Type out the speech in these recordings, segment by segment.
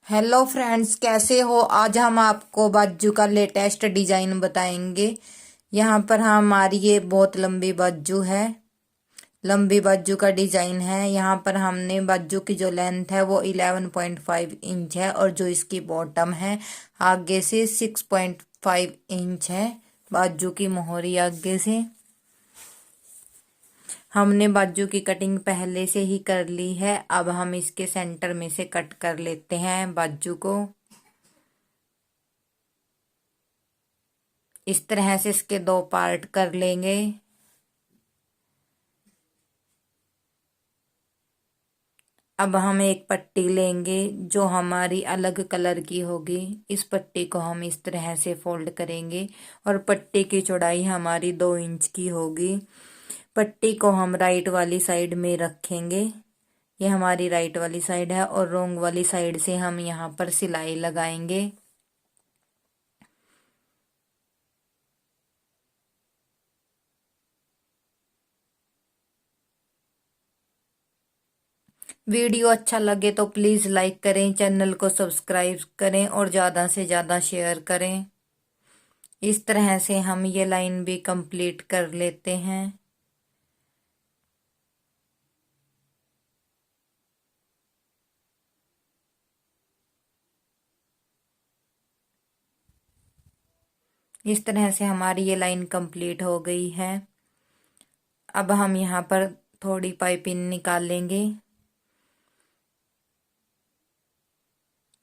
Hello friends, कैसे हो। आज हम आपको बाजू का लेटेस्ट डिजाइन बताएंगे। यहाँ पर हमारी ये बहुत लंबी बाजू है। लंबी बाजू का डिजाइन है। यहाँ पर हमने बाजू की जो लेंथ है वो 11.5 इंच है और जो इसकी बॉटम है आगे से 6.5 इंच है। बाजू की मोहरी आगे से हमने बाजू की कटिंग पहले से ही कर ली है। अब हम इसके सेंटर में से कट कर लेते हैं बाजू को। इस तरह से इसके दो पार्ट कर लेंगे। अब हम एक पट्टी लेंगे जो हमारी अलग कलर की होगी। इस पट्टी को हम इस तरह से फोल्ड करेंगे और पट्टी की चौड़ाई हमारी 2 इंच की होगी। पट्टी को हम राइट वाली साइड में रखेंगे। ये हमारी राइट वाली साइड है और रोंग वाली साइड से हम यहाँ पर सिलाई लगाएंगे। वीडियो अच्छा लगे तो प्लीज़ लाइक करें, चैनल को सब्सक्राइब करें और ज़्यादा से ज़्यादा शेयर करें। इस तरह से हम ये लाइन भी कंप्लीट कर लेते हैं। इस तरह से हमारी ये लाइन कंप्लीट हो गई है। अब हम यहाँ पर थोड़ी पाइपिंग निकाल लेंगे।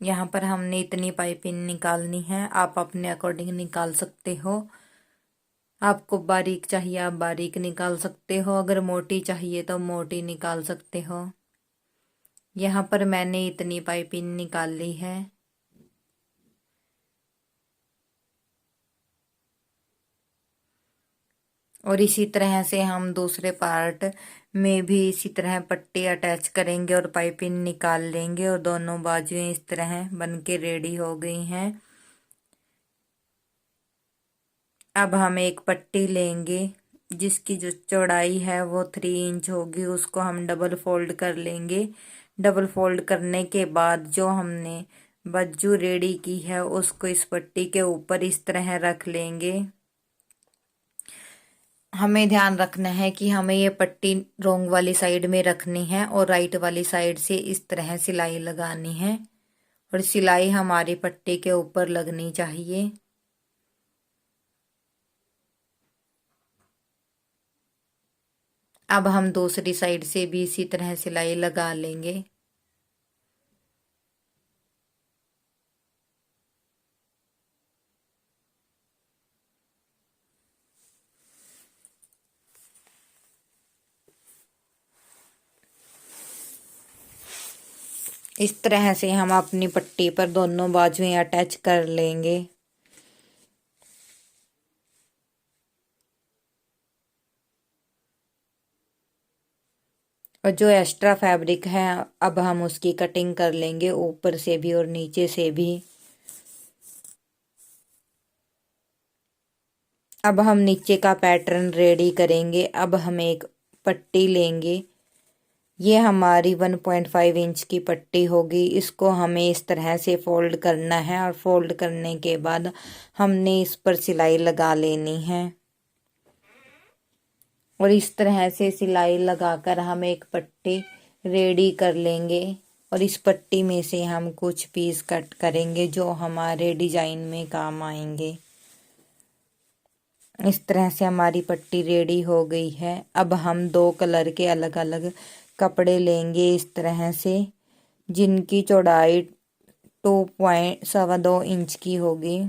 यहाँ पर हमने इतनी पाइपिंग निकालनी है, आप अपने अकॉर्डिंग निकाल सकते हो। आपको बारीक चाहिए आप बारीक निकाल सकते हो, अगर मोटी चाहिए तो मोटी निकाल सकते हो। यहाँ पर मैंने इतनी पाइपिंग निकाल ली है। और इसी तरह से हम दूसरे पार्ट में भी इसी तरह पट्टी अटैच करेंगे और पाइपिंग निकाल लेंगे और दोनों बाजुएं इस तरह बन के रेडी हो गई हैं। अब हम एक पट्टी लेंगे जिसकी जो चौड़ाई है वो 3 इंच होगी। उसको हम डबल फोल्ड कर लेंगे। डबल फोल्ड करने के बाद जो हमने बाजू रेडी की है उसको इस पट्टी के ऊपर इस तरह रख लेंगे। हमें ध्यान रखना है कि हमें ये पट्टी रोंग वाली साइड में रखनी है और राइट वाली साइड से इस तरह सिलाई लगानी है और सिलाई हमारी पट्टी के ऊपर लगनी चाहिए। अब हम दूसरी साइड से भी इसी तरह सिलाई लगा लेंगे। इस तरह से हम अपनी पट्टी पर दोनों बाजुएं अटैच कर लेंगे। और जो एक्स्ट्रा फैब्रिक है अब हम उसकी कटिंग कर लेंगे, ऊपर से भी और नीचे से भी। अब हम नीचे का पैटर्न रेडी करेंगे। अब हम एक पट्टी लेंगे। ये हमारी 1.5 इंच की पट्टी होगी। इसको हमें इस तरह से फोल्ड करना है और फोल्ड करने के बाद हमने इस पर सिलाई लगा लेनी है। और इस तरह से सिलाई लगाकर हम एक पट्टी रेडी कर लेंगे और इस पट्टी में से हम कुछ पीस कट करेंगे जो हमारे डिजाइन में काम आएंगे। इस तरह से हमारी पट्टी रेडी हो गई है। अब हम दो कलर के अलग अलग कपड़े लेंगे इस तरह से, जिनकी चौड़ाई 2.2 इंच की होगी।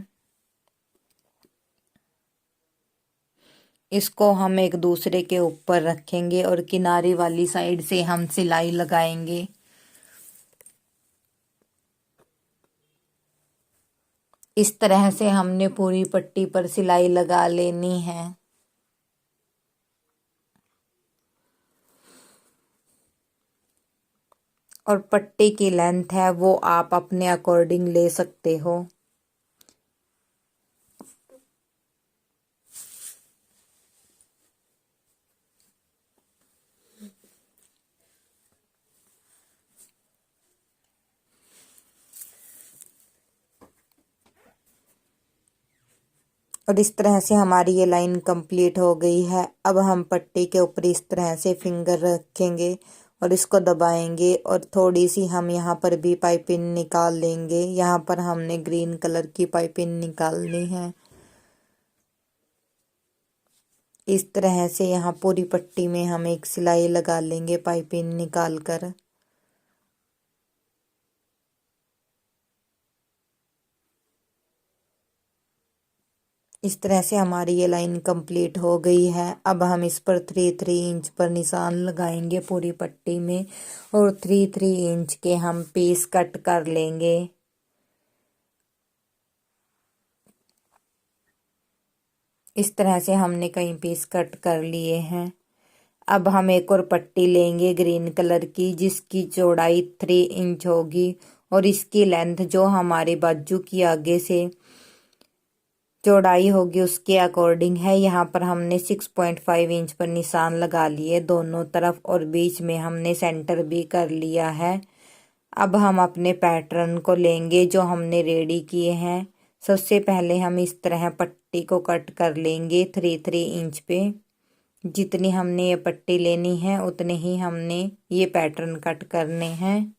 इसको हम एक दूसरे के ऊपर रखेंगे और किनारे वाली साइड से हम सिलाई लगाएंगे। इस तरह से हमने पूरी पट्टी पर सिलाई लगा लेनी है। और पट्टी की लेंथ है वो आप अपने अकॉर्डिंग ले सकते हो। और इस तरह से हमारी ये लाइन कंप्लीट हो गई है। अब हम पट्टी के ऊपर इस तरह से फिंगर रखेंगे और इसको दबाएंगे और थोड़ी सी हम यहाँ पर भी पाइपिंग निकाल लेंगे। यहाँ पर हमने ग्रीन कलर की पाइपिंग निकालनी है। इस तरह से यहाँ पूरी पट्टी में हम एक सिलाई लगा लेंगे पाइपिंग निकाल कर। इस तरह से हमारी ये लाइन कंप्लीट हो गई है। अब हम इस पर 3-3 इंच पर निशान लगाएंगे पूरी पट्टी में और 3-3 इंच के हम पीस कट कर लेंगे। इस तरह से हमने कई पीस कट कर लिए हैं। अब हम एक और पट्टी लेंगे ग्रीन कलर की, जिसकी चौड़ाई 3 इंच होगी और इसकी लेंथ जो हमारे बाजू की आगे से चौड़ाई होगी उसके अकॉर्डिंग है। यहाँ पर हमने 6.5 इंच पर निशान लगा लिए दोनों तरफ और बीच में हमने सेंटर भी कर लिया है। अब हम अपने पैटर्न को लेंगे जो हमने रेडी किए हैं। सबसे पहले हम इस तरह पट्टी को कट कर लेंगे 3-3 इंच पे। जितनी हमने ये पट्टी लेनी है उतने ही हमने ये पैटर्न कट करने हैं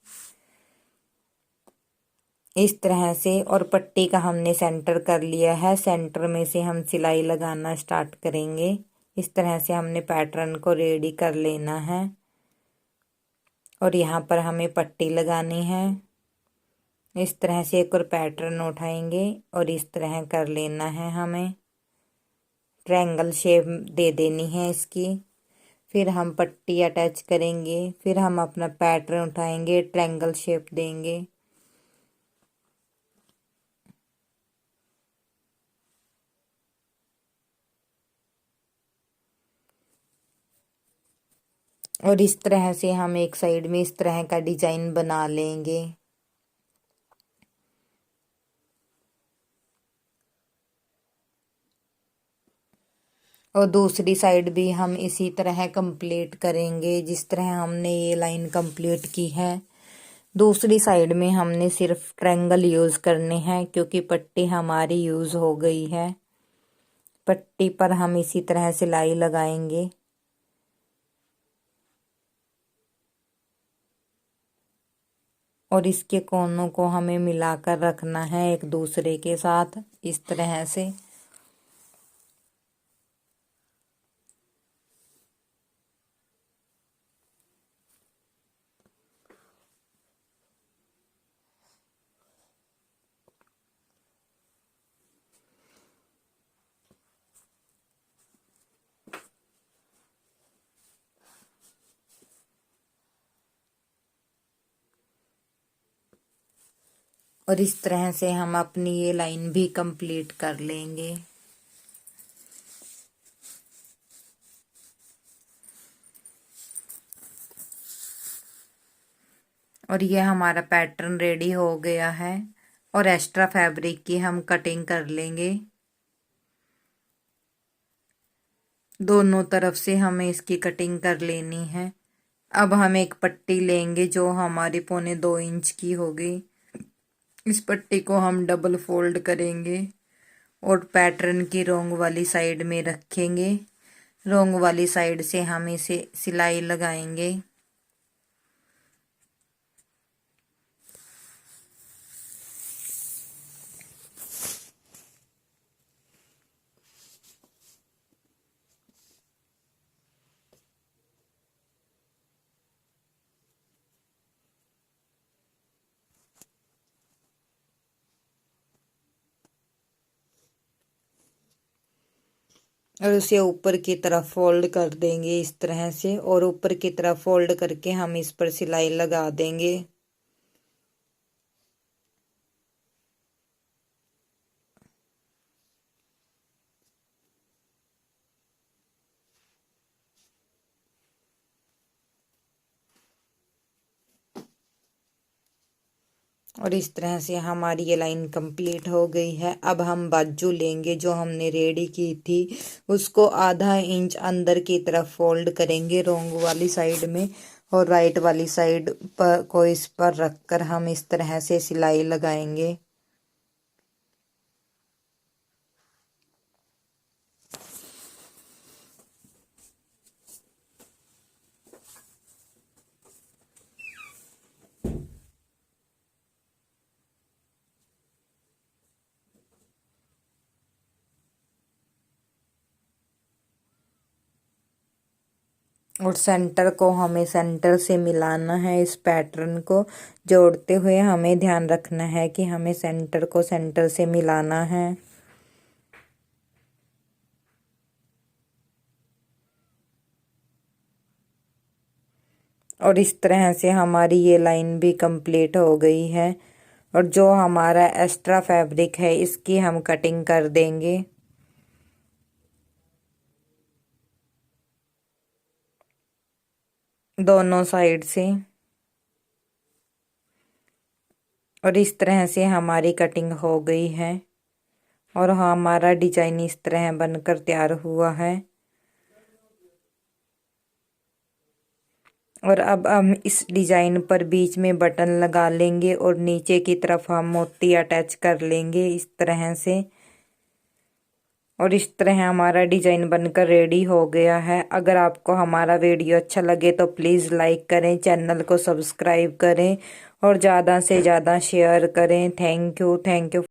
इस तरह से। और पट्टी का हमने सेंटर कर लिया है। सेंटर में से हम सिलाई लगाना स्टार्ट करेंगे। इस तरह से हमने पैटर्न को रेडी कर लेना है और यहाँ पर हमें पट्टी लगानी है। इस तरह से एक और पैटर्न उठाएंगे और इस तरह कर लेना है। हमें ट्रायंगल शेप दे देनी है इसकी। फिर हम पट्टी अटैच करेंगे। फिर हम अपना पैटर्न उठाएंगे, ट्रायंगल शेप देंगे। और इस तरह से हम एक साइड में इस तरह का डिजाइन बना लेंगे। और दूसरी साइड भी हम इसी तरह कंप्लीट करेंगे जिस तरह हमने ये लाइन कंप्लीट की है। दूसरी साइड में हमने सिर्फ ट्रायंगल यूज़ करने हैं क्योंकि पट्टी हमारी यूज़ हो गई है। पट्टी पर हम इसी तरह सिलाई लगाएंगे। और इसके कोनों को हमें मिलाकर रखना है एक दूसरे के साथ इस तरह से। और इस तरह से हम अपनी ये लाइन भी कंप्लीट कर लेंगे। और ये हमारा पैटर्न रेडी हो गया है। और एक्स्ट्रा फैब्रिक की हम कटिंग कर लेंगे। दोनों तरफ से हमें इसकी कटिंग कर लेनी है। अब हम एक पट्टी लेंगे जो हमारी 1.25 इंच की होगी। इस पट्टी को हम डबल फोल्ड करेंगे और पैटर्न की रोंग वाली साइड में रखेंगे। रोंग वाली साइड से हम इसे सिलाई लगाएंगे। और उसे ऊपर की तरफ फोल्ड कर देंगे इस तरह से। और ऊपर की तरफ फोल्ड करके हम इस पर सिलाई लगा देंगे। और इस तरह से हमारी ये लाइन कंप्लीट हो गई है। अब हम बाजू लेंगे जो हमने रेडी की थी, उसको आधा इंच अंदर की तरफ फोल्ड करेंगे रोंग वाली साइड में। और राइट वाली साइड पर को इस पर रखकर हम इस तरह से सिलाई लगाएंगे। और सेंटर को हमें सेंटर से मिलाना है। इस पैटर्न को जोड़ते हुए हमें ध्यान रखना है कि हमें सेंटर को सेंटर से मिलाना है। और इस तरह से हमारी ये लाइन भी कंप्लीट हो गई है। और जो हमारा एक्स्ट्रा फैब्रिक है इसकी हम कटिंग कर देंगे। दोनों साइड से। और इस तरह से हमारी कटिंग हो गई है और हमारा डिजाइन इस तरह बनकर तैयार हुआ है। और अब हम इस डिजाइन पर बीच में बटन लगा लेंगे और नीचे की तरफ हम मोती अटैच कर लेंगे इस तरह से। और इस तरह हमारा डिजाइन बनकर रेडी हो गया है। अगर आपको हमारा वीडियो अच्छा लगे तो प्लीज़ लाइक करें, चैनल को सब्सक्राइब करें और ज़्यादा से ज़्यादा शेयर करें। Thank you.